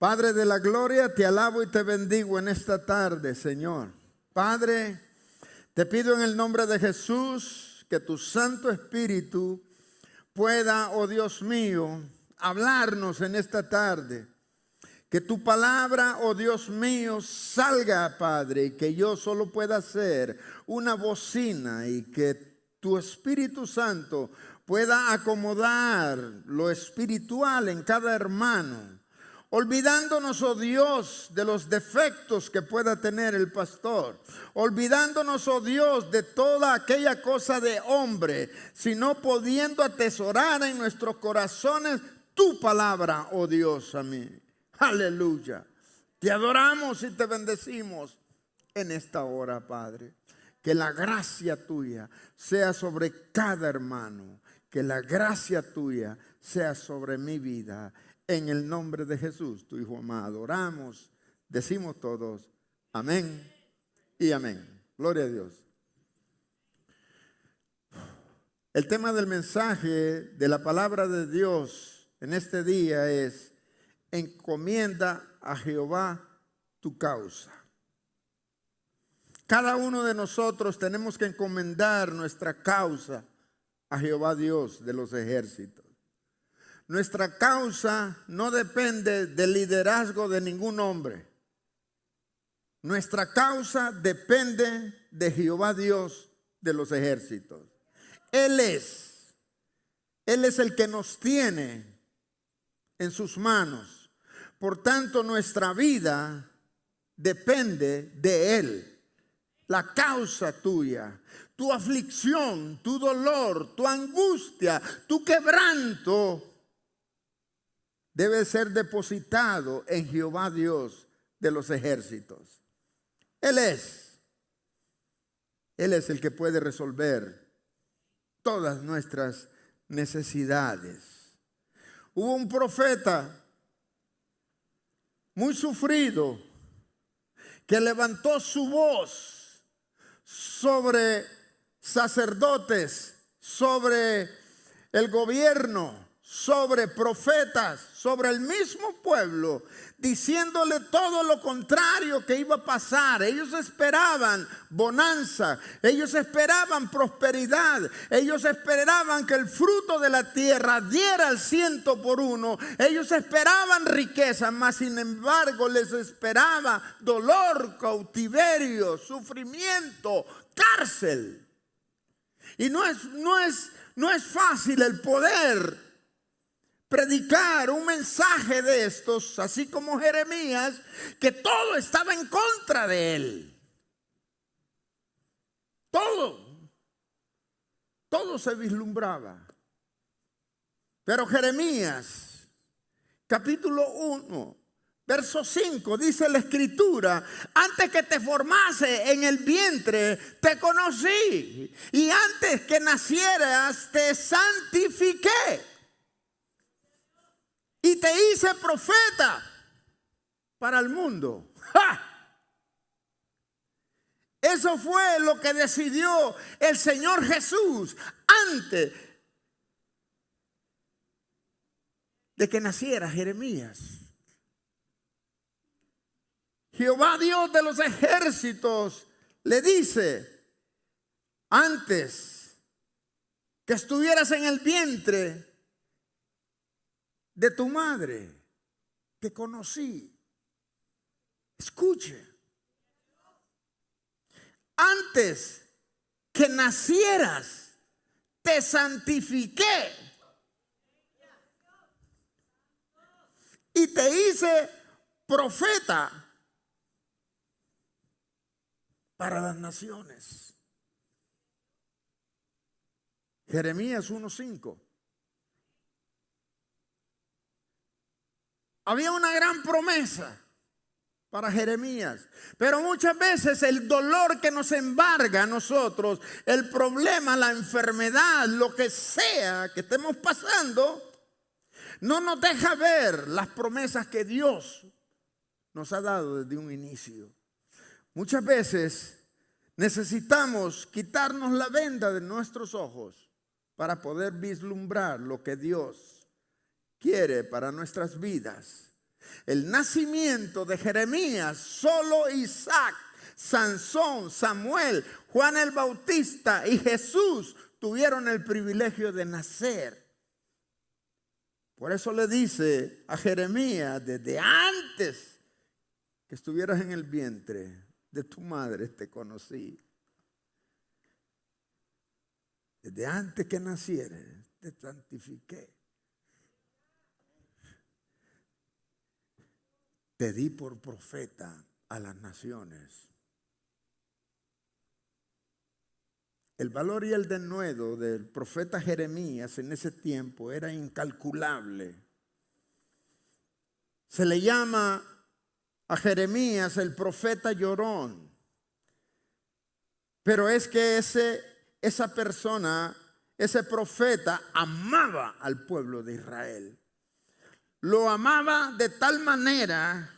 Padre de la gloria, te alabo y te bendigo en esta tarde, Señor. Padre, te pido en el nombre de Jesús que tu Santo Espíritu pueda, oh Dios mío, hablarnos en esta tarde. Que tu palabra, oh Dios mío, salga, Padre, y que yo solo pueda ser una bocina y que tu Espíritu Santo pueda acomodar lo espiritual en cada hermano. Olvidándonos, oh Dios, de los defectos que pueda tener el pastor. Olvidándonos, oh Dios, de toda aquella cosa de hombre, sino pudiendo atesorar en nuestros corazones tu palabra, oh Dios, a mí. Aleluya. Te adoramos y te bendecimos en esta hora, Padre. Que la gracia tuya sea sobre cada hermano. Que la gracia tuya sea sobre mi vida. En el nombre de Jesús, tu Hijo amado, oramos, decimos todos, amén y amén. Gloria a Dios. El tema del mensaje de la palabra de Dios en este día es: encomienda a Jehová tu causa. Cada uno de nosotros tenemos que encomendar nuestra causa a Jehová Dios de los ejércitos. Nuestra causa no depende del liderazgo de ningún hombre. Nuestra causa depende de Jehová Dios de los ejércitos. Él es el que nos tiene en sus manos. Por tanto, nuestra vida depende de Él. La causa tuya, tu aflicción, tu dolor, tu angustia, tu quebranto debe ser depositado en Jehová Dios de los ejércitos. Él es el que puede resolver todas nuestras necesidades. Hubo un profeta muy sufrido que levantó su voz sobre sacerdotes, sobre el gobierno, sobre profetas, sobre el mismo pueblo, diciéndole todo lo contrario que iba a pasar. Ellos esperaban bonanza, ellos esperaban prosperidad, ellos esperaban que el fruto de la tierra diera al 100%, ellos esperaban riqueza, mas sin embargo les esperaba dolor, cautiverio, sufrimiento, cárcel. Y no es fácil el poder predicar un mensaje de estos, así como Jeremías, que todo estaba en contra de él. Todo se vislumbraba. Pero Jeremías, capítulo 1, verso 5, dice la Escritura: antes que te formase en el vientre, te conocí, y antes que nacieras, te santifiqué. Y te hice profeta para el mundo. ¡Ja! Eso fue lo que decidió el Señor Jesús antes de que naciera Jeremías. Jehová Dios de los ejércitos le dice: antes que estuvieras en el vientre de tu madre, te conocí. Escuche. Antes que nacieras, te santifiqué. Y te hice profeta para las naciones. Jeremías 1:5. Había una gran promesa para Jeremías, pero muchas veces el dolor que nos embarga a nosotros, el problema, la enfermedad, lo que sea que estemos pasando, no nos deja ver las promesas que Dios nos ha dado desde un inicio. Muchas veces necesitamos quitarnos la venda de nuestros ojos para poder vislumbrar lo que Dios quiere para nuestras vidas. el nacimiento de Jeremías, solo Isaac, Sansón, Samuel, Juan el Bautista y Jesús tuvieron el privilegio de nacer. Por eso le dice a Jeremías, desde antes que estuvieras en el vientre de tu madre te conocí. Desde antes que nacieras te santifiqué. Te di por profeta a las naciones. El valor y el denuedo del profeta Jeremías en ese tiempo era incalculable. Se le llama a Jeremías el profeta llorón. Pero es que esa persona, ese profeta, amaba al pueblo de Israel. Lo amaba de tal manera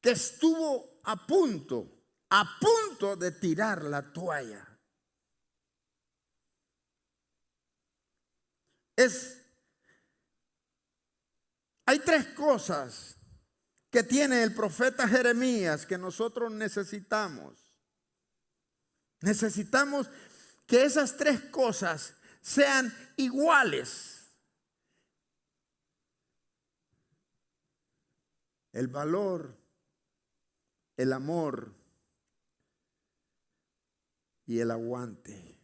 que estuvo a punto de tirar la toalla. Hay tres cosas que tiene el profeta Jeremías que nosotros necesitamos. Necesitamos que esas tres cosas sean iguales. El valor, el amor y el aguante.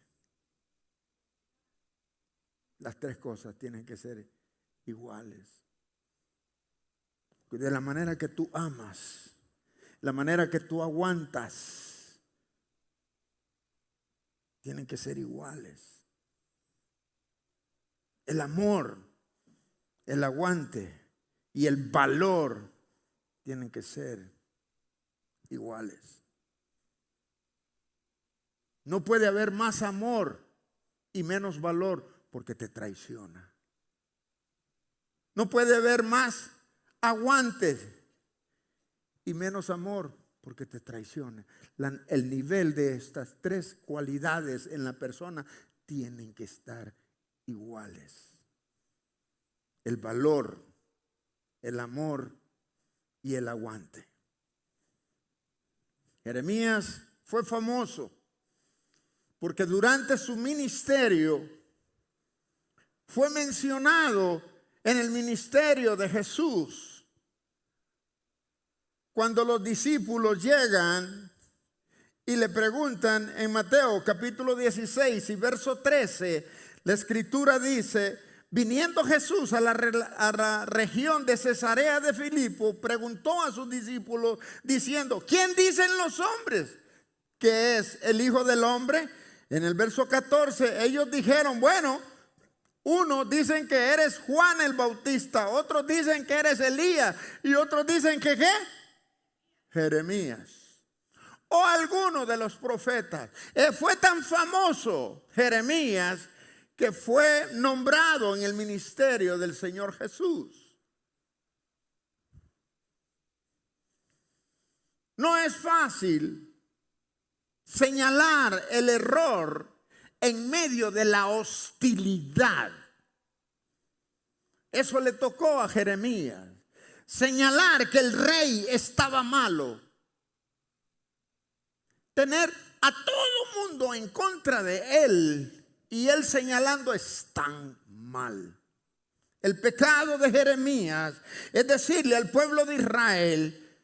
Las tres cosas tienen que ser iguales. De la manera que tú amas, la manera que tú aguantas, tienen que ser iguales. El amor, el aguante y el valor tienen que ser iguales. No puede haber más amor y menos valor porque te traiciona. No puede haber más aguante y menos amor porque te traiciona. El nivel de estas tres cualidades en la persona tienen que estar iguales. El valor, el amor y el aguante. Jeremías fue famoso porque durante su ministerio fue mencionado en el ministerio de Jesús. Cuando los discípulos llegan y le preguntan en Mateo capítulo 16 y verso 13, la escritura dice: viniendo Jesús a la región de Cesarea de Filipo, preguntó a sus discípulos diciendo: ¿quién dicen los hombres que es el Hijo del Hombre? En el verso 14 ellos dijeron: bueno, unos dicen que eres Juan el Bautista, otros dicen que eres Elías y otros dicen que ¿qué? Jeremías o alguno de los profetas. Fue tan famoso Jeremías que fue nombrado en el ministerio del Señor Jesús. No es fácil señalar el error en medio de la hostilidad. Eso le tocó a Jeremías. Señalar que el rey estaba malo. Tener a todo mundo en contra de él y él señalando: están mal. El pecado de Jeremías es decirle al pueblo de Israel: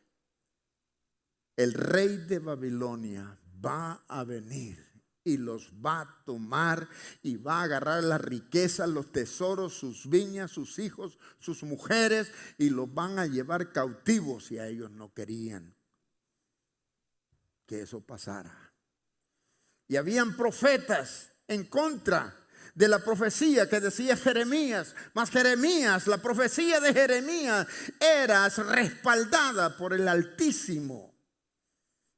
el rey de Babilonia va a venir y los va a tomar y va a agarrar las riquezas, los tesoros, sus viñas, sus hijos, sus mujeres, y los van a llevar cautivos. Y a ellos no querían que eso pasara. Y habían profetas en contra de la profecía que decía Jeremías. Mas Jeremías, la profecía de Jeremías era respaldada por el Altísimo.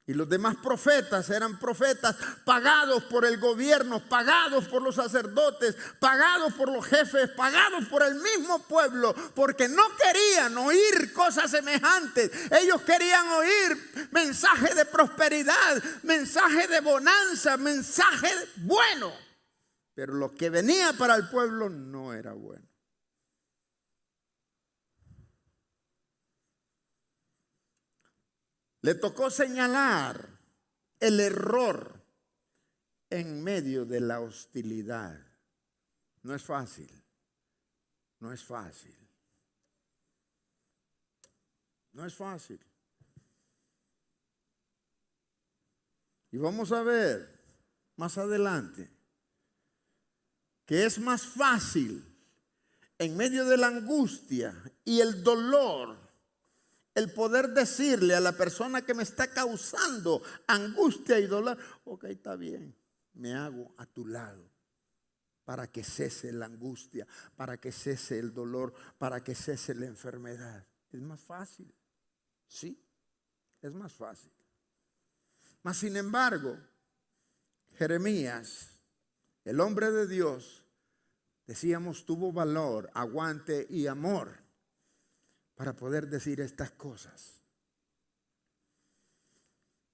Y los demás profetas eran profetas pagados por el gobierno, pagados por los sacerdotes, pagados por los jefes, pagados por el mismo pueblo, porque no querían oír cosas semejantes. Ellos querían oír mensaje de prosperidad, mensaje de bonanza, mensaje bueno. Pero lo que venía para el pueblo no era bueno. Le tocó señalar el error en medio de la hostilidad. No es fácil, no es fácil, no es fácil. Y vamos a ver más adelante que es más fácil en medio de la angustia y el dolor el poder decirle a la persona que me está causando angustia y dolor: ok, está bien, me hago a tu lado para que cese la angustia, para que cese el dolor, para que cese la enfermedad. Es más fácil, sí, es más fácil. Mas sin embargo, Jeremías, el hombre de Dios, decíamos, tuvo valor, aguante y amor para poder decir estas cosas.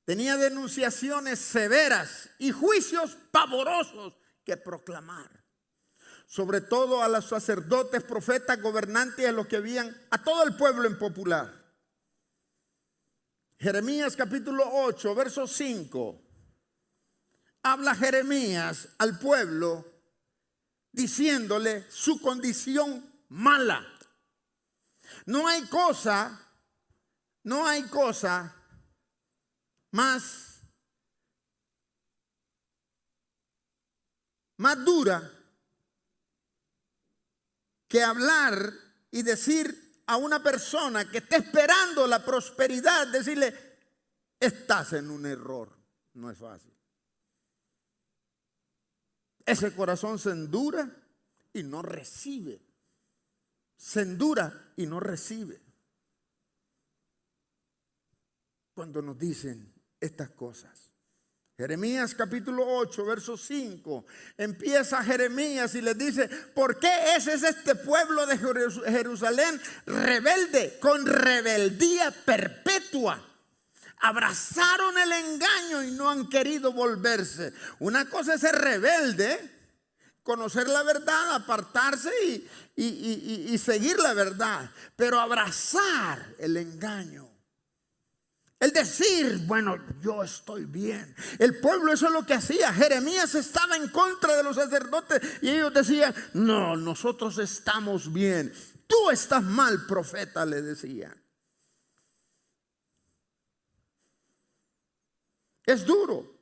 Tenía denunciaciones severas y juicios pavorosos que proclamar, sobre todo a los sacerdotes, profetas, gobernantes y a los que habían, a todo el pueblo en popular. Jeremías capítulo 8, verso 5. Habla Jeremías al pueblo diciéndole su condición mala. No hay cosa más dura que hablar y decir a una persona que está esperando la prosperidad, decirle: estás en un error. No es fácil. Ese corazón se endura y no recibe. Se endura y no recibe cuando nos dicen estas cosas. Jeremías capítulo 8, verso 5. Empieza Jeremías y les dice: ¿por qué ese es este pueblo de Jerusalén rebelde, con rebeldía perpetua? Abrazaron el engaño y no han querido volverse. Una cosa es ser rebelde, conocer la verdad, apartarse y seguir la verdad, pero abrazar el engaño. El decir: bueno, yo estoy bien. El pueblo eso es lo que hacía. Jeremías estaba en contra de los sacerdotes y ellos decían: no, nosotros estamos bien. Tú estás mal, profeta, le decían. Es duro.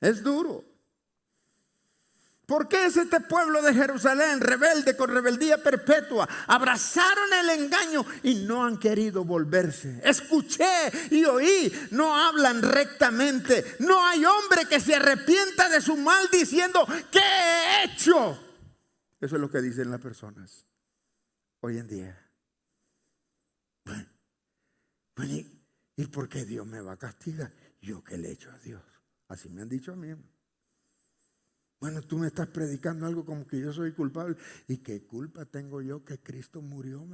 Es duro. ¿Por qué es este pueblo de Jerusalén rebelde, con rebeldía perpetua? Abrazaron el engaño y no han querido volverse. Escuché y oí, no hablan rectamente. No hay hombre que se arrepienta de su mal diciendo: ¿qué he hecho? Eso es lo que dicen las personas hoy en día. Bueno, ¿y por qué Dios me va a castigar? ¿Yo qué le he hecho a Dios? Así me han dicho a mí. Bueno, tú me estás predicando algo como que yo soy culpable. ¿Y qué culpa tengo yo que Cristo murió?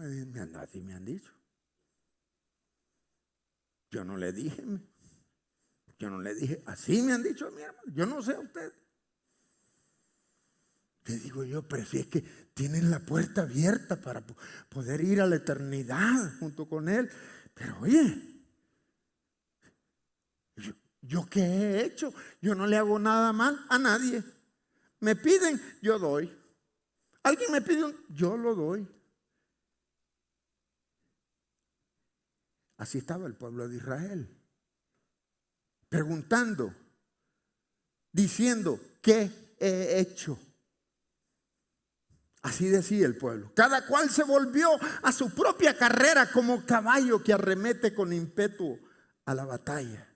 Así me han dicho. Yo no le dije. Así me han dicho a mi hermano. Yo no sé a usted. Le digo yo, pero si es que tienen la puerta abierta para poder ir a la eternidad junto con Él. Pero oye, ¿yo qué he hecho? Yo no le hago nada mal a nadie. Me piden, yo doy. Alguien me pide, yo lo doy. Así estaba el pueblo de Israel, preguntando, diciendo: ¿qué he hecho? Así decía el pueblo. Cada cual se volvió a su propia carrera como caballo que arremete con ímpetu a la batalla.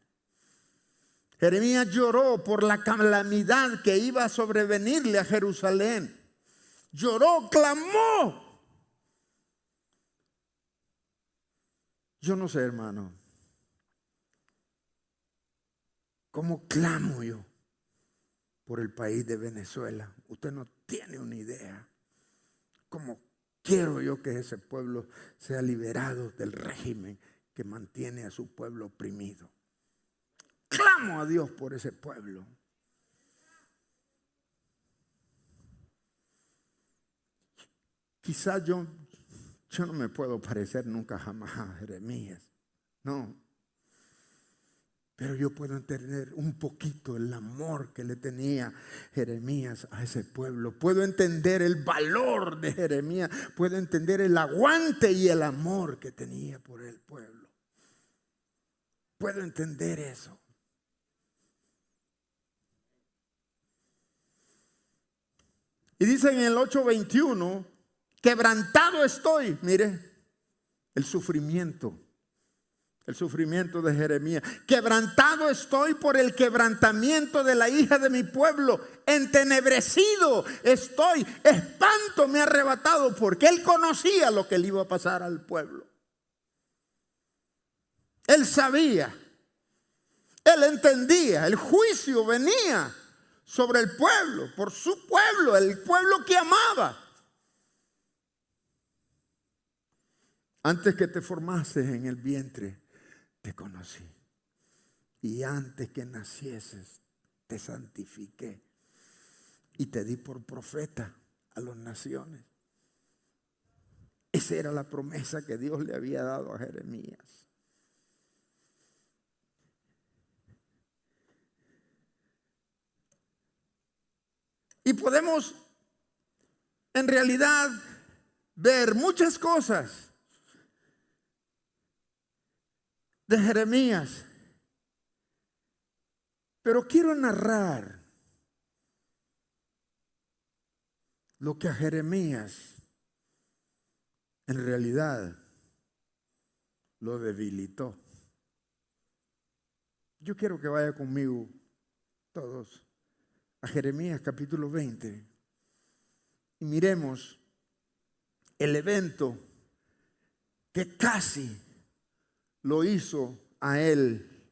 Jeremías lloró por la calamidad que iba a sobrevenirle a Jerusalén. Lloró, clamó. Yo no sé, hermano, cómo clamo yo por el país de Venezuela. Usted no tiene una idea cómo quiero yo que ese pueblo sea liberado del régimen que mantiene a su pueblo oprimido. Clamo a Dios por ese pueblo. Quizás yo no me puedo parecer nunca jamás a Jeremías. No. Pero yo puedo entender un poquito el amor que le tenía Jeremías a ese pueblo. Puedo entender el valor de Jeremías. Puedo entender el aguante y el amor que tenía por el pueblo. Puedo entender eso. Y dice en el 8:21, quebrantado estoy. Mire, el sufrimiento de Jeremías. Quebrantado estoy por el quebrantamiento de la hija de mi pueblo. Entenebrecido estoy. Espanto me ha arrebatado, porque él conocía lo que le iba a pasar al pueblo. Él sabía. Él entendía. El juicio venía sobre el pueblo, por su pueblo, el pueblo que amaba. Antes que te formases en el vientre, te conocí. Y antes que nacieses, te santifiqué. Y te di por profeta a las naciones. Esa era la promesa que Dios le había dado a Jeremías. Y podemos en realidad ver muchas cosas de Jeremías, pero quiero narrar lo que a Jeremías en realidad lo debilitó. Yo quiero que vaya conmigo todos a Jeremías capítulo 20 y miremos el evento que casi lo hizo a él,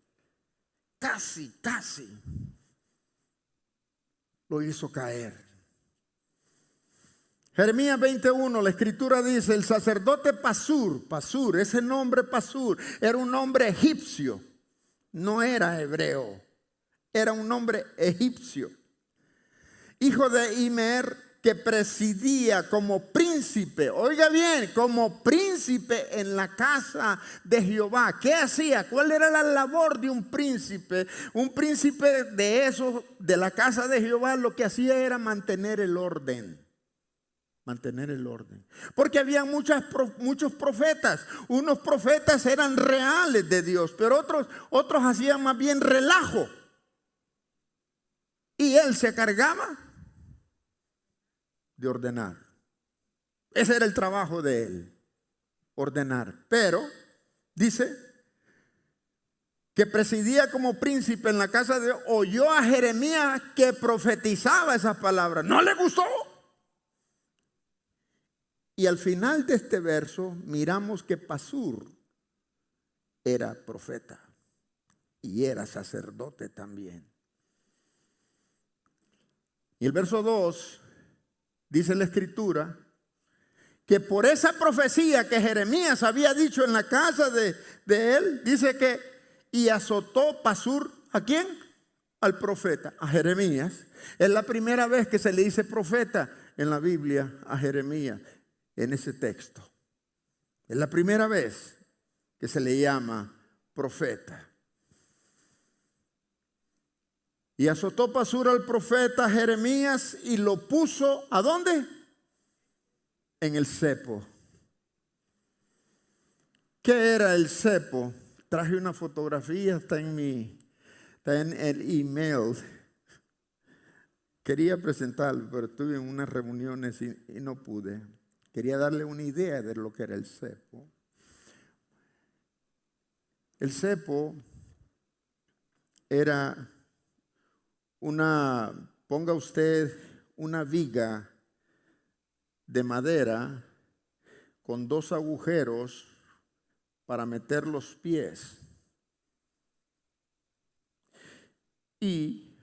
casi lo hizo caer. Jeremías 20:1, la escritura dice: el sacerdote Pasur, ese nombre Pasur era un nombre egipcio, no era hebreo, era un nombre egipcio. Hijo de Imer, que presidía como príncipe, oiga bien, como príncipe en la casa de Jehová. ¿Qué hacía? ¿Cuál era la labor de un príncipe? Un príncipe de esos, de la casa de Jehová, lo que hacía era mantener el orden. Mantener el orden. Porque había muchos profetas. Unos profetas eran reales de Dios, pero otros hacían más bien relajo. Y él se cargaba de ordenar. Ese era el trabajo de él, ordenar. Pero dice que presidía como príncipe en la casa de Dios. Oyó a Jeremías que profetizaba esas palabras. No le gustó. Y al final de este verso miramos que Pasur era profeta y era sacerdote también. Y el verso 2 dice la escritura que por esa profecía que Jeremías había dicho en la casa de él, dice que y azotó Pasur, ¿a quién? Al profeta, a Jeremías. Es la primera vez que se le dice profeta en la Biblia a Jeremías, en ese texto. Es la primera vez que se le llama profeta. Y azotó Pasur al profeta Jeremías y lo puso, ¿a dónde? En el cepo. ¿Qué era el cepo? Traje una fotografía, está en el email. Quería presentarlo, pero estuve en unas reuniones y no pude. Quería darle una idea de lo que era el cepo. El cepo era ponga usted una viga de madera con 2 agujeros para meter los pies. Y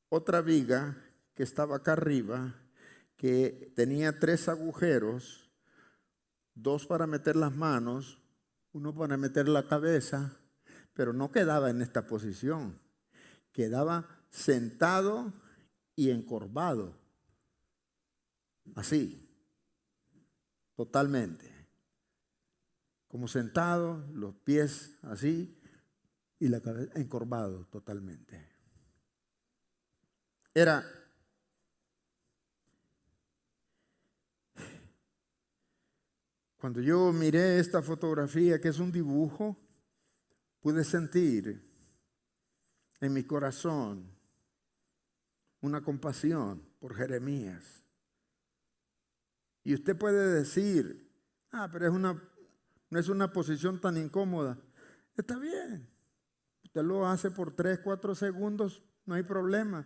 otra viga que estaba acá arriba, que tenía 3 agujeros, 2 para meter las manos, 1 para meter la cabeza, pero no quedaba en esta posición, quedaba sentado y encorvado, así, totalmente, como sentado, los pies así y la cabeza encorvado totalmente. Cuando yo miré esta fotografía, que es un dibujo, pude sentir en mi corazón una compasión por Jeremías. Y usted puede decir, pero no es una posición tan incómoda. Está bien. Usted lo hace por 3, 4 segundos, no hay problema.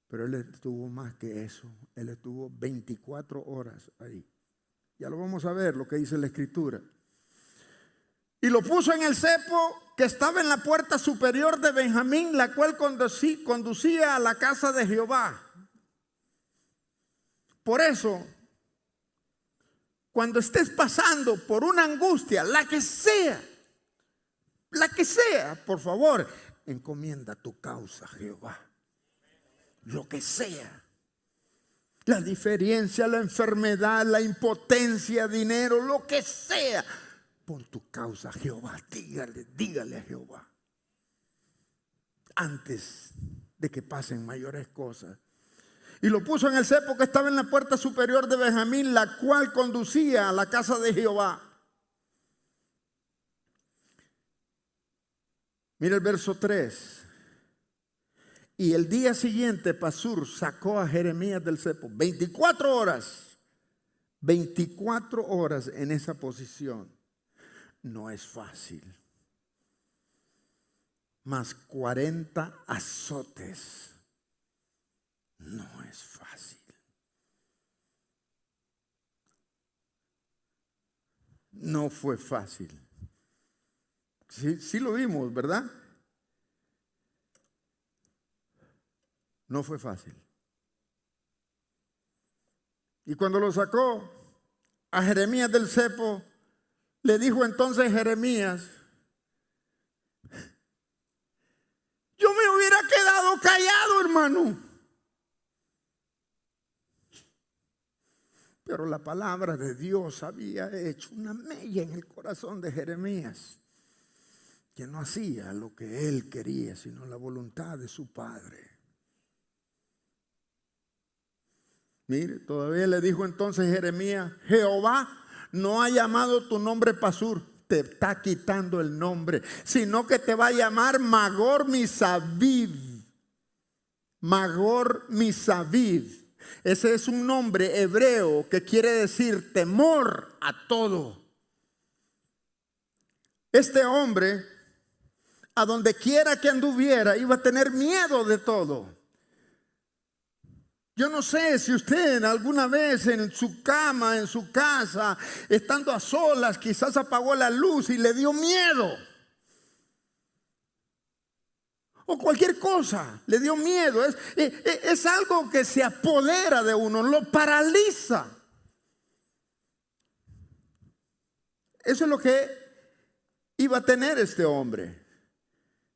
Pero él estuvo más que eso. Él estuvo 24 horas ahí. Ya lo vamos a ver, lo que dice la Escritura. Y lo puso en el cepo que estaba en la puerta superior de Benjamín, la cual conducía a la casa de Jehová. Por eso, cuando estés pasando por una angustia, la que sea, por favor, encomienda tu causa a Jehová. Lo que sea. La diferencia, la enfermedad, la impotencia, dinero, lo que sea. Pon tu causa a Jehová. Dígale a Jehová. Antes de que pasen mayores cosas. Y lo puso en el cepo que estaba en la puerta superior de Benjamín, la cual conducía a la casa de Jehová. Mira el verso 3. Y el día siguiente Pasur sacó a Jeremías del cepo. 24 horas. 24 horas en esa posición. No es fácil. Más 40 azotes. No es fácil. No fue fácil. Sí lo vimos, ¿verdad? No fue fácil. Y cuando lo sacó a Jeremías del cepo, le dijo entonces Jeremías, yo me hubiera quedado callado, hermano. Pero la palabra de Dios había hecho una mella en el corazón de Jeremías, que no hacía lo que él quería, sino la voluntad de su padre. Mire, todavía le dijo entonces Jeremías, Jehová no ha llamado tu nombre Pasur, te está quitando el nombre, sino que te va a llamar Magor Misaviv. Magor Misaviv. Ese es un nombre hebreo que quiere decir temor a todo. Este hombre, a donde quiera que anduviera, iba a tener miedo de todo. Yo no sé si usted alguna vez en su cama, en su casa, estando a solas, quizás apagó la luz y le dio miedo. O cualquier cosa, le dio miedo. Es algo que se apodera de uno, lo paraliza. Eso es lo que iba a tener este hombre.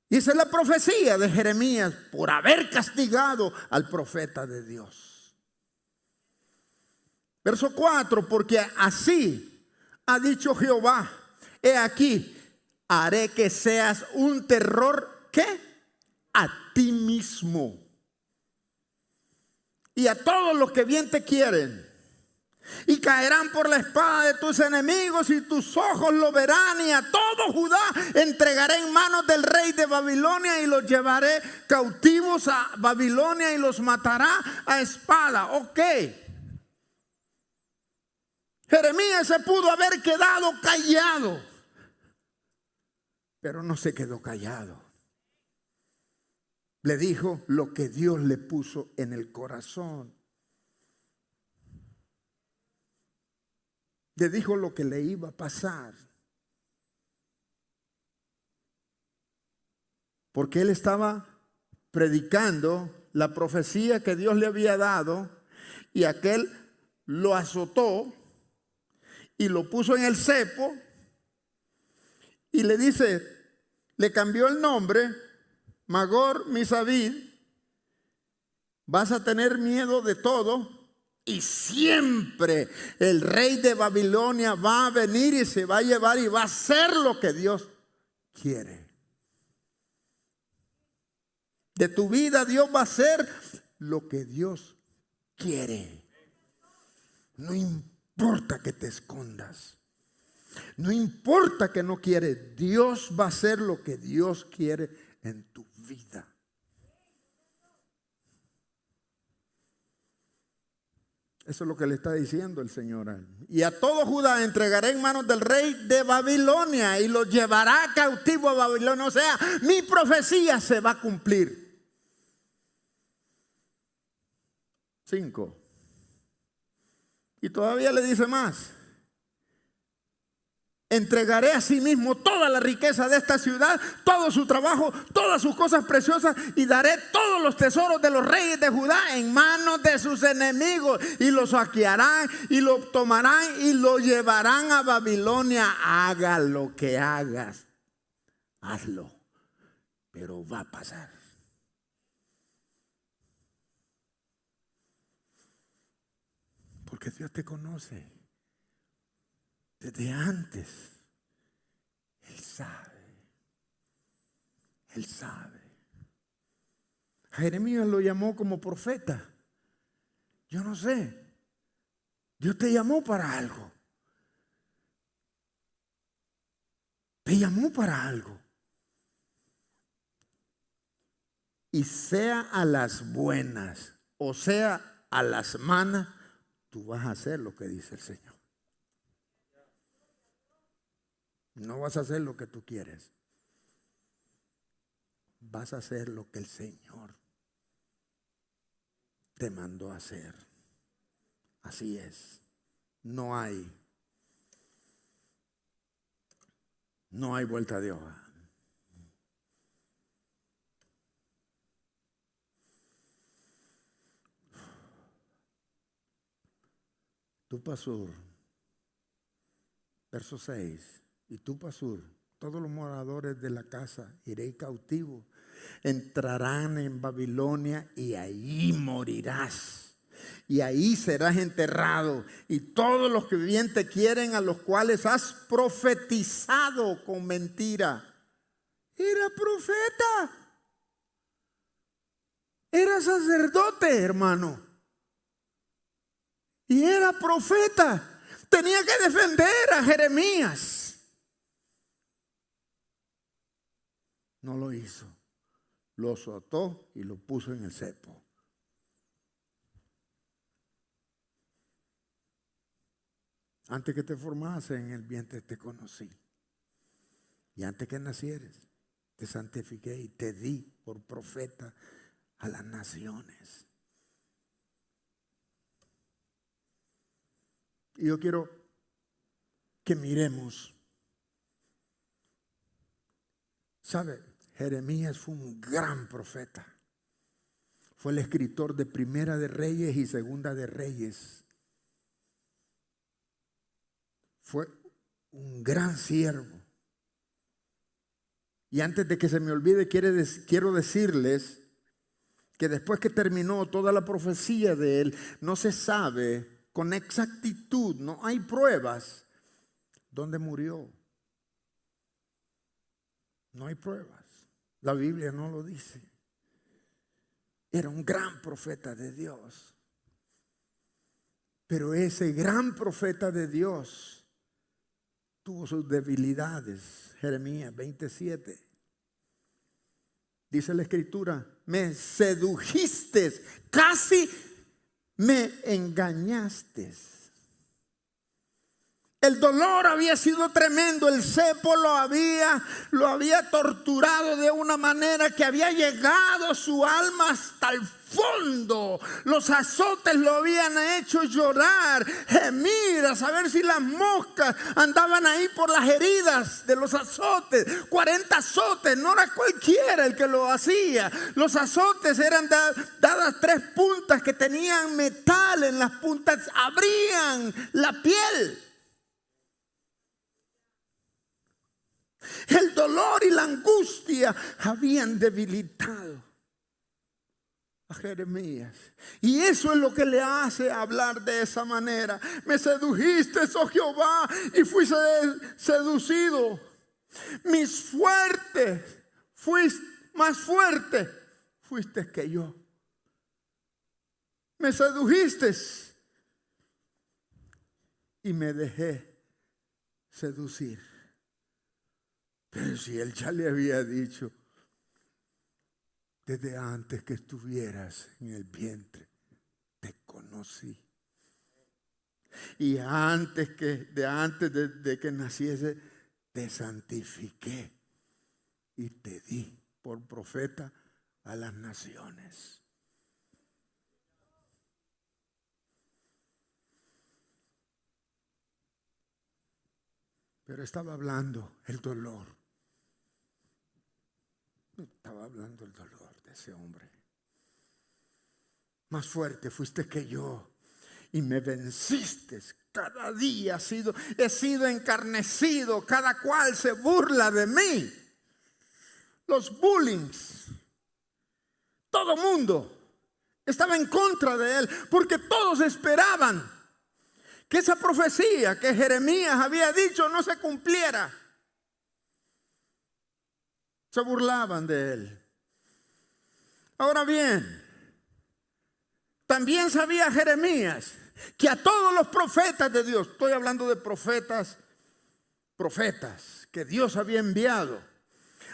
Y esa es la profecía de Jeremías por haber castigado al profeta de Dios. Verso 4, porque así ha dicho Jehová, he aquí, haré que seas un terror, ¿qué? A ti mismo y a todos los que bien te quieren. Y caerán por la espada de tus enemigos y tus ojos lo verán, y a todo Judá entregaré en manos del rey de Babilonia y los llevaré cautivos a Babilonia y los matará a espada. Ok. Jeremías se pudo haber quedado callado, pero no se quedó callado. Le dijo lo que Dios le puso en el corazón. Le dijo lo que le iba a pasar. Porque él estaba predicando la profecía que Dios le había dado, y aquel lo azotó y lo puso en el cepo y le dice, le cambió el nombre, Magor Misaviv. Vas a tener miedo de todo, Y siempre el rey de Babilonia va a venir y se va a llevar y va a hacer lo que Dios quiere. De tu vida Dios va a hacer lo que Dios quiere. No importa que te escondas. No importa que no quieres. Dios va a hacer lo que Dios quiere en tu vida. Eso es lo que le está diciendo el Señor a él. Y a todo Judá entregaré en manos del rey de Babilonia y lo llevará cautivo a Babilonia. O sea, mi profecía se va a cumplir. 5. Y todavía le dice más. Entregaré a sí mismo toda la riqueza de esta ciudad, todo su trabajo, todas sus cosas preciosas, y daré todos los tesoros de los reyes de Judá en manos de sus enemigos, y lo saquearán y lo tomarán y lo llevarán a Babilonia. Haga lo que hagas, hazlo, pero va a pasar. Porque Dios te conoce. Desde antes, Él sabe. Él sabe. Jeremías lo llamó como profeta. Yo no sé. Dios te llamó para algo. Te llamó para algo. Y sea a las buenas o sea a las malas, tú vas a hacer lo que dice el Señor. No vas a hacer lo que tú quieres. Vas a hacer lo que el Señor te mandó a hacer. Así es. No hay vuelta de hoja. Tu pastor, verso 6. Y tú, Pasur, todos los moradores de la casa, iréis cautivos, entrarán en Babilonia y ahí morirás. Y ahí serás enterrado. Y todos los que bien te quieren, a los cuales has profetizado con mentira. Era profeta. Era sacerdote, hermano. Y era profeta. Tenía que defender a Jeremías. No lo hizo. Lo azotó y lo puso en el cepo. Antes que te formase en el vientre te conocí. Y antes que nacieres te santifiqué y te di por profeta a las naciones. Y yo quiero que miremos. ¿Sabe? Jeremías fue un gran profeta. Fue el escritor de Primera de Reyes y Segunda de Reyes. Fue un gran siervo. Y antes de que se me olvide, quiero decirles que después que terminó toda la profecía de él, no se sabe con exactitud, no hay pruebas dónde murió. No hay pruebas. La Biblia no lo dice. Era un gran profeta de Dios. Pero ese gran profeta de Dios tuvo sus debilidades. Jeremías 27. Dice la Escritura: me sedujiste, casi me engañaste. El dolor había sido tremendo, el cepo lo había torturado de una manera que había llegado su alma hasta el fondo. Los azotes lo habían hecho llorar, gemir, a saber si las moscas andaban ahí por las heridas de los azotes. 40 azotes, no era cualquiera el que lo hacía. Los azotes eran dadas 3 puntas que tenían metal en las puntas, abrían la piel. El dolor y la angustia habían debilitado a Jeremías. Y eso es lo que le hace hablar de esa manera. Me sedujiste, oh Jehová, y fui seducido. Más fuerte fuiste que yo. Me sedujiste y me dejé seducir. Pero si él ya le había dicho, desde antes que estuvieras en el vientre, te conocí. Y antes de que naciese, te santifiqué y te di por profeta a las naciones. Pero estaba hablando el dolor. Estaba hablando el dolor de ese hombre. Más fuerte fuiste que yo y me venciste. Cada día he sido encarnecido. Cada cual se burla de mí. Los bullings. Todo mundo estaba en contra de él porque todos esperaban que esa profecía que Jeremías había dicho no se cumpliera. Se burlaban de él. Ahora bien, también sabía Jeremías que a todos los profetas de Dios, estoy hablando de profetas que Dios había enviado,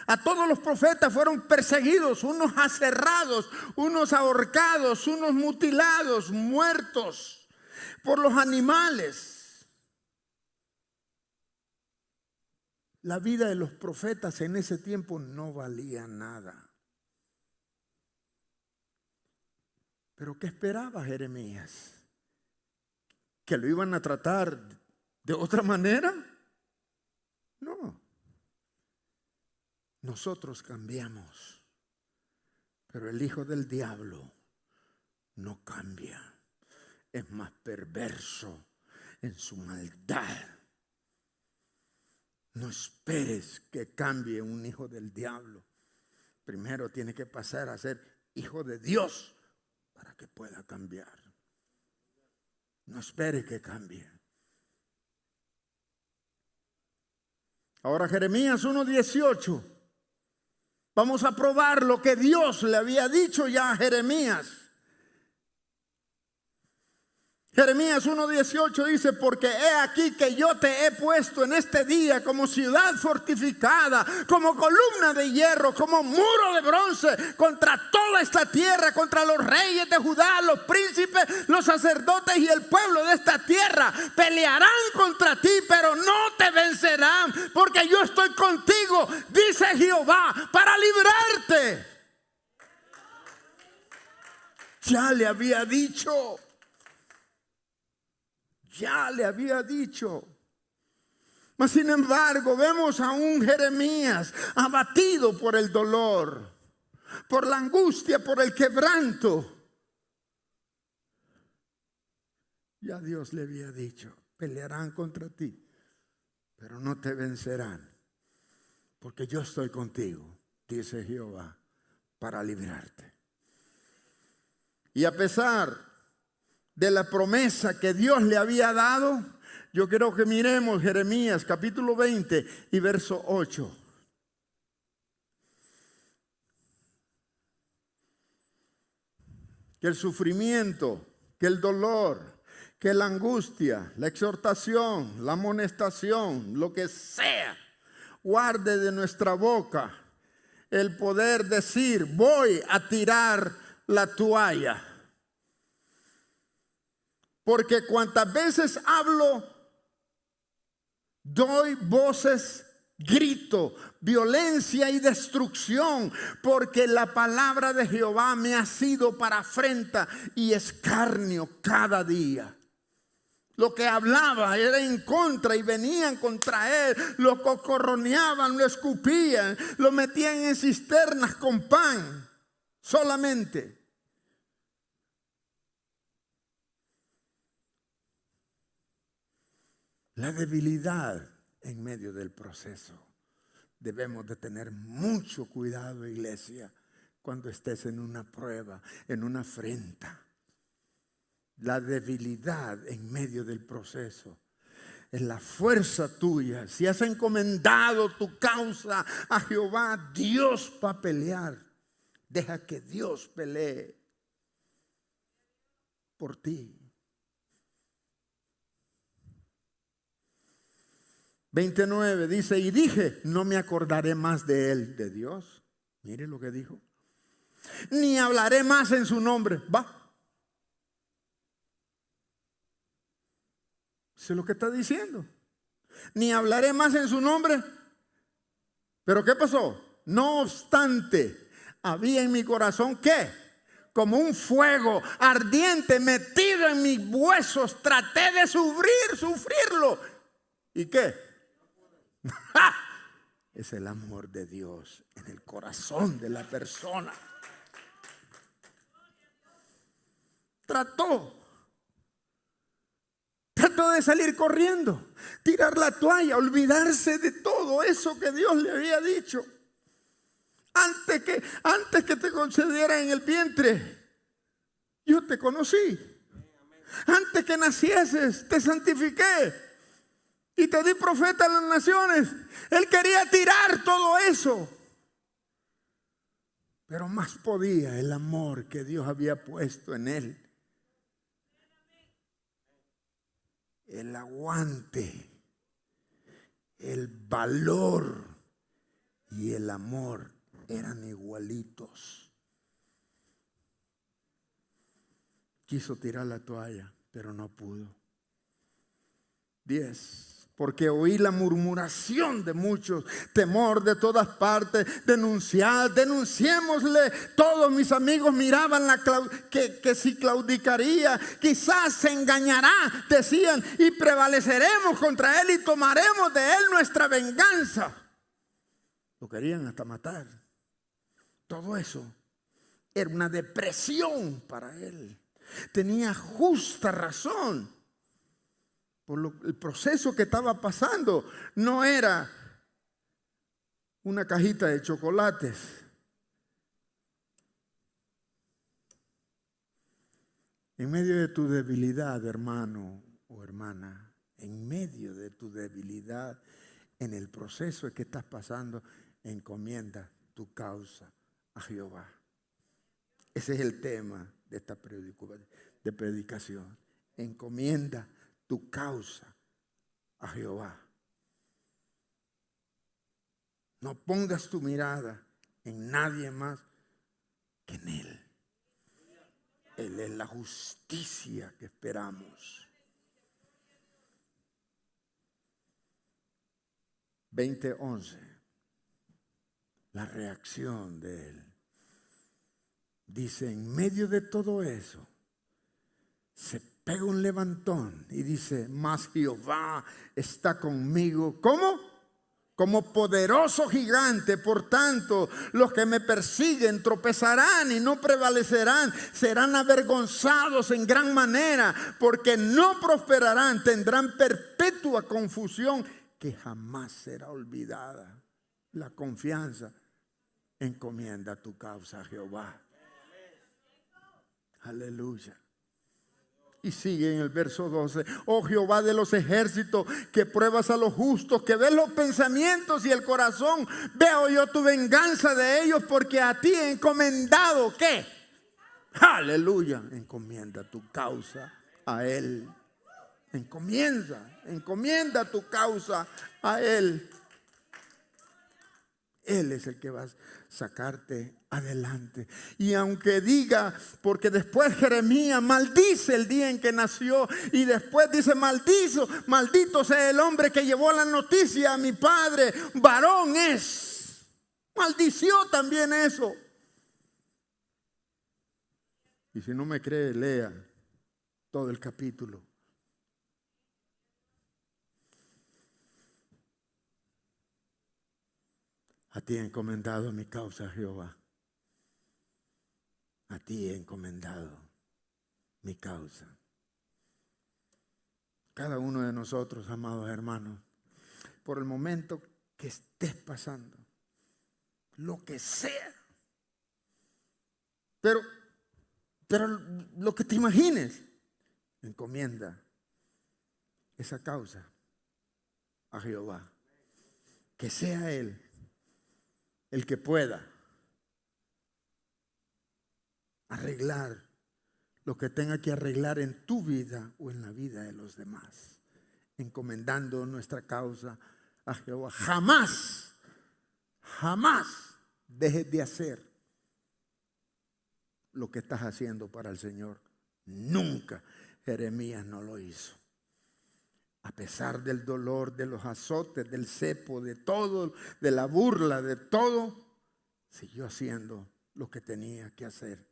a todos los profetas fueron perseguidos, unos aserrados, unos ahorcados, unos mutilados, muertos por los animales. La vida de los profetas en ese tiempo no valía nada. Pero ¿qué esperaba Jeremías? ¿Que lo iban a tratar de otra manera? No. Nosotros cambiamos, pero el hijo del diablo no cambia. Es más perverso en su maldad. No esperes que cambie un hijo del diablo. Primero tiene que pasar a ser hijo de Dios para que pueda cambiar. No espere que cambie. Ahora Jeremías 1:18. Vamos a probar lo que Dios le había dicho ya a Jeremías. Jeremías 1:18 dice, porque he aquí que yo te he puesto en este día como ciudad fortificada, como columna de hierro, como muro de bronce contra toda esta tierra, contra los reyes de Judá, los príncipes, los sacerdotes y el pueblo de esta tierra. Pelearán contra ti, pero no te vencerán, porque yo estoy contigo, dice Jehová, para librarte. Ya le había dicho. Ya le había dicho. Mas sin embargo, vemos a un Jeremías abatido por el dolor, por la angustia, por el quebranto. Ya Dios le había dicho, pelearán contra ti, pero no te vencerán, porque yo estoy contigo, dice Jehová, para librarte. Y a pesar de la promesa que Dios le había dado, yo quiero que miremos Jeremías capítulo 20 y verso 8. Que el sufrimiento, que el dolor, que la angustia, la exhortación, la amonestación, lo que sea, guarde de nuestra boca el poder decir, voy a tirar la toalla. Porque cuantas veces hablo, doy voces, grito, violencia y destrucción, porque la palabra de Jehová me ha sido para afrenta y escarnio cada día. Lo que hablaba era en contra y venían contra él, lo cocorroneaban, lo escupían, lo metían en cisternas con pan solamente. La debilidad en medio del proceso. Debemos de tener mucho cuidado, iglesia, cuando estés en una prueba, en una afrenta. La debilidad en medio del proceso es la fuerza tuya. Si has encomendado tu causa a Jehová, Dios va a pelear. Deja que Dios pelee por ti. 29 dice, y dije, no me acordaré más de él, de Dios. Mire lo que dijo. Ni hablaré más en su nombre. Va. Eso es lo que está diciendo. Ni hablaré más en su nombre. Pero ¿qué pasó? No obstante, había en mi corazón, ¿qué? Como un fuego ardiente metido en mis huesos. Traté de sufrirlo. ¿Y qué? Es el amor de Dios en el corazón de la persona. Trató de salir corriendo, tirar la toalla, olvidarse de todo eso que Dios le había dicho. Antes que te concediera en el vientre, yo te conocí. Antes que nacieses, te santifiqué y te di profeta a las naciones. Él quería tirar todo eso, pero más podía el amor que Dios había puesto en él. El aguante, el valor y el amor eran igualitos. Quiso tirar la toalla, pero no pudo. 10. Porque oí la murmuración de muchos, temor de todas partes, denunciémosle. Todos mis amigos miraban que si claudicaría, quizás se engañará, decían, y prevaleceremos contra él y tomaremos de él nuestra venganza. Lo querían hasta matar. Todo eso era una depresión para él. Tenía justa razón. El proceso que estaba pasando no era una cajita de chocolates. En medio de tu debilidad, hermano o hermana, en medio de tu debilidad, en el proceso que estás pasando, encomienda tu causa a Jehová. Ese es el tema de esta predicación. Encomienda tu causa a Jehová. No pongas tu mirada en nadie más que en Él. Él es la justicia que esperamos. 20:11. La reacción de Él. Dice, en medio de todo eso, se pega un levantón y dice, mas Jehová está conmigo. ¿Cómo? Como poderoso gigante. Por tanto, los que me persiguen tropezarán y no prevalecerán. Serán avergonzados en gran manera, porque no prosperarán. Tendrán perpetua confusión que jamás será olvidada. La confianza. Encomienda tu causa a Jehová. Aleluya. Y sigue en el verso 12. Oh Jehová de los ejércitos, que pruebas a los justos, que ves los pensamientos y el corazón. Veo yo tu venganza de ellos, porque a ti he encomendado. ¿Qué? Aleluya. Encomienda tu causa a Él. Encomienda tu causa a Él. Él es el que va a sacarte adelante. Y aunque diga, porque después Jeremías maldice el día en que nació, y después dice, maldito sea el hombre que llevó la noticia a mi padre, varón es. Maldició también eso. Y si no me cree, lea todo el capítulo. A ti he encomendado mi causa, Jehová. A ti he encomendado mi causa. Cada uno de nosotros, amados hermanos, por el momento que estés pasando, lo que sea, Pero lo que te imagines, encomienda esa causa a Jehová. Que sea Él el que pueda arreglar lo que tenga que arreglar en tu vida o en la vida de los demás, encomendando nuestra causa a Jehová. Jamás dejes de hacer lo que estás haciendo para el Señor. Nunca. Jeremías no lo hizo. A pesar del dolor, de los azotes, del cepo, de todo, de la burla, de todo, siguió haciendo lo que tenía que hacer.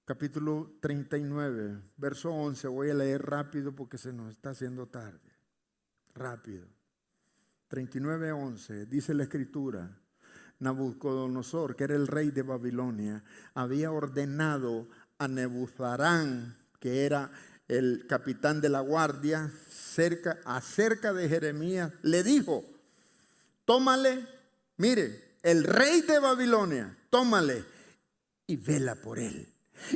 Capítulo 39, verso 11. Voy a leer rápido porque se nos está haciendo tarde. Rápido. 39:11. Dice la Escritura: Nabucodonosor, que era el rey de Babilonia, había ordenado a Nebuzaradán, que era el capitán de la guardia, acerca de Jeremías, le dijo: tómale, mire, el rey de Babilonia, tómale y vela por él.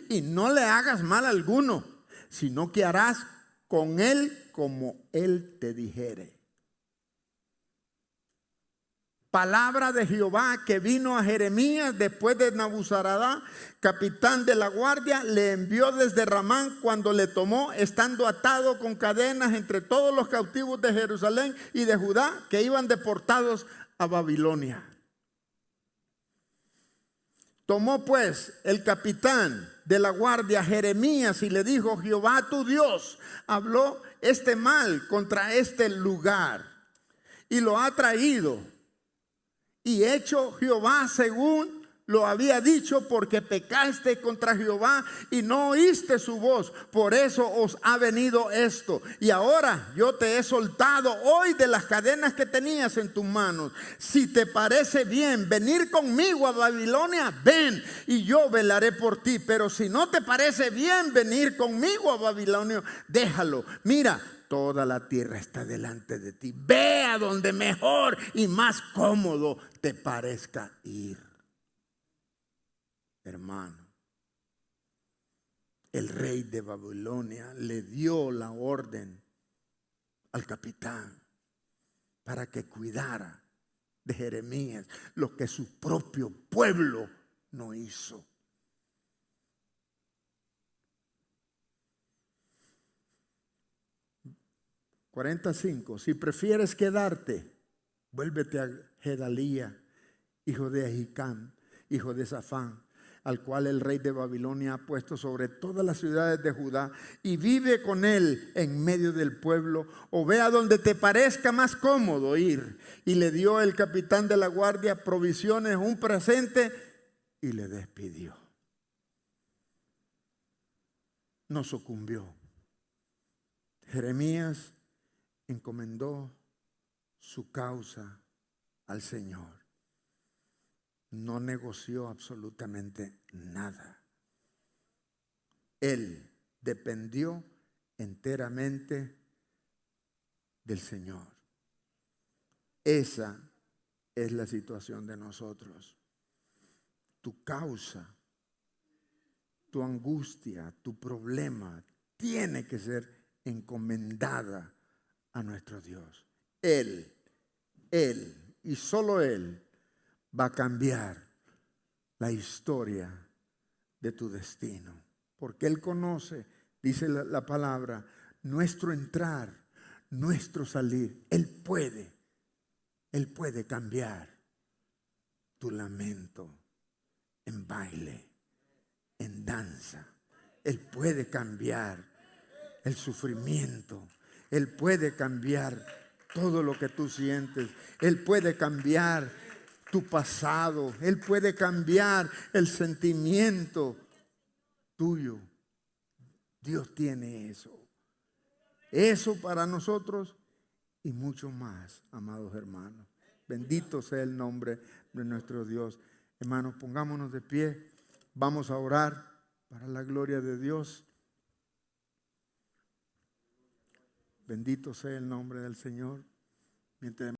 Y no le hagas mal alguno, sino que harás con él como él te dijere. Palabra de Jehová que vino a Jeremías después de Nabuzaradán, capitán de la guardia, le envió desde Ramán cuando le tomó, estando atado con cadenas entre todos los cautivos de Jerusalén y de Judá que iban deportados a Babilonia. Tomó pues el capitán de la guardia Jeremías y le dijo: Jehová tu Dios habló este mal contra este lugar y lo ha traído. Y hecho Jehová según lo había dicho, porque pecaste contra Jehová y no oíste su voz. Por eso os ha venido esto. Y ahora yo te he soltado hoy de las cadenas que tenías en tus manos. Si te parece bien venir conmigo a Babilonia, ven y yo velaré por ti. Pero si no te parece bien venir conmigo a Babilonia, déjalo. Mira, toda la tierra está delante de ti. Ve a donde mejor y más cómodo te parezca ir. Hermano, el rey de Babilonia le dio la orden al capitán para que cuidara de Jeremías, lo que su propio pueblo no hizo. (45) Si prefieres quedarte, vuélvete a Gedalía, hijo de Ahicam, hijo de Safán, al cual el rey de Babilonia ha puesto sobre todas las ciudades de Judá, y vive con él en medio del pueblo, o ve a donde te parezca más cómodo ir. Y le dio el capitán de la guardia provisiones, un presente, y le despidió. No sucumbió. Jeremías encomendó su causa al Señor. No negoció absolutamente nada. Él dependió enteramente del Señor. Esa es la situación de nosotros. Tu causa, tu angustia, tu problema tiene que ser encomendada a nuestro Dios. Él y solo Él va a cambiar la historia de tu destino. Porque Él conoce, dice la palabra, nuestro entrar, nuestro salir. Él puede cambiar tu lamento en baile, en danza. Él puede cambiar el sufrimiento. Él puede cambiar todo lo que tú sientes. Él puede cambiar tu pasado. Él puede cambiar el sentimiento tuyo. Dios tiene eso. Eso para nosotros y mucho más, amados hermanos. Bendito sea el nombre de nuestro Dios. Hermanos, pongámonos de pie. Vamos a orar para la gloria de Dios. Bendito sea el nombre del Señor. Mientras